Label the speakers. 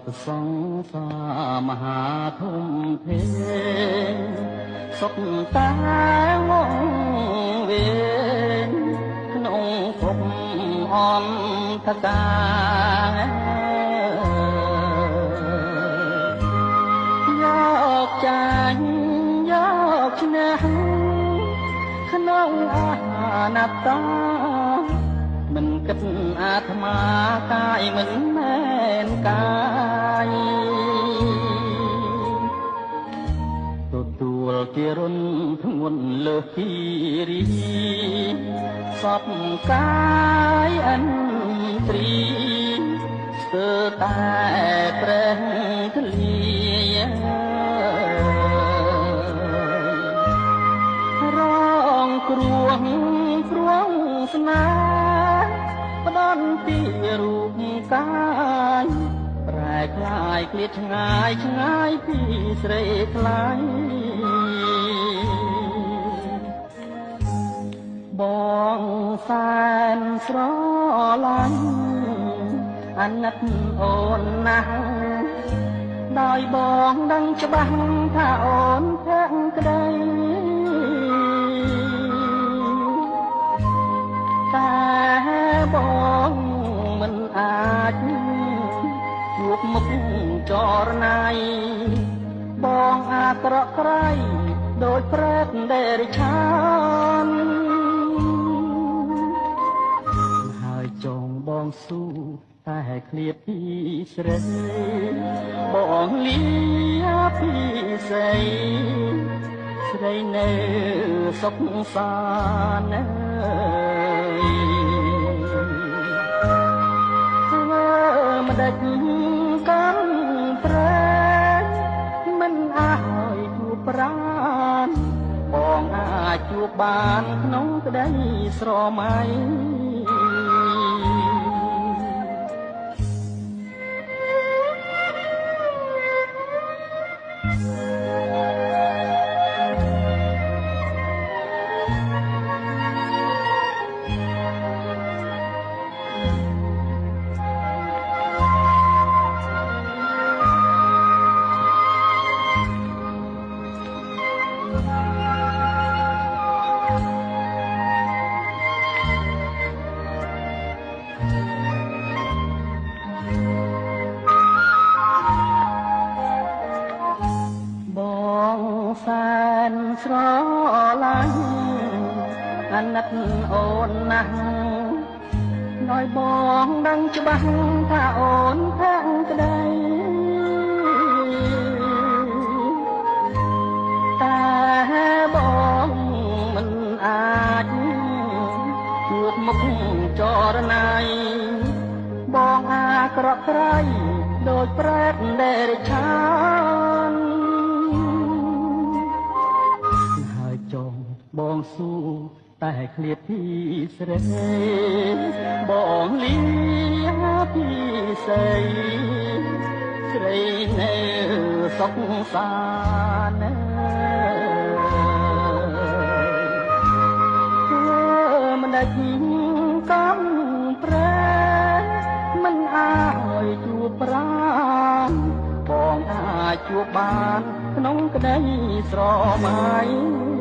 Speaker 1: តសង្សារមហាធំធេងសុខតែងងវេនក្នុងភពអន្តការយកចាញ់យកឈ្នះក្នុងអាណត្តាមិនគិតអាត្មាកាយមិនមែនកាយទទួលជារុនធ្ងន់លើសគិរីសពកាយអន្ទ្រីស្ទើរតែព្រះធ្លារងគ្រោះព្រោះស្នេហ៍ផ្ដន់ពីរូបកាយប្រែคล้ายឃ្លាតឆ្ងាយឆ្ងាយពីស្រីថ្លៃបងសែនស្រឡាញ់អាណិតអូនណាស់ដោយបងដឹងច្បាស់ថាអូនភក្តីតែបងមិនអាចជួបមុខចរណៃបងអាក្រក់ក្រៃដូចប្រែតដេរិឆានហើយចងបងស៊ូតែឃ្លាតពីស្រីបងលីពីស្រីស្រីនៅសុខសាន្តម្ដេចកំប្រែមិនឲ្យជួបប្រានបងអាចជួបបានក្នុងក្តីស្រមៃសែនស្រឡាញ់អាណិតអូនណាស់ដោយបងដឹងច្បាស់ថាអូនភក្តីតែបងមិនអាចជួបមុខចរណៃបងអាក្រក់ក្រៃដូចប្រែតដេរិឆានបងស៊ូតែឃ្លាតពីស្រីបងលីពីស្រីស្រីនៅសុខសាន្តម្ដេចកំប្រែមិនឲ្យជួបប្រានបងអាចជួបបានក្នុងក្តីស្រមៃ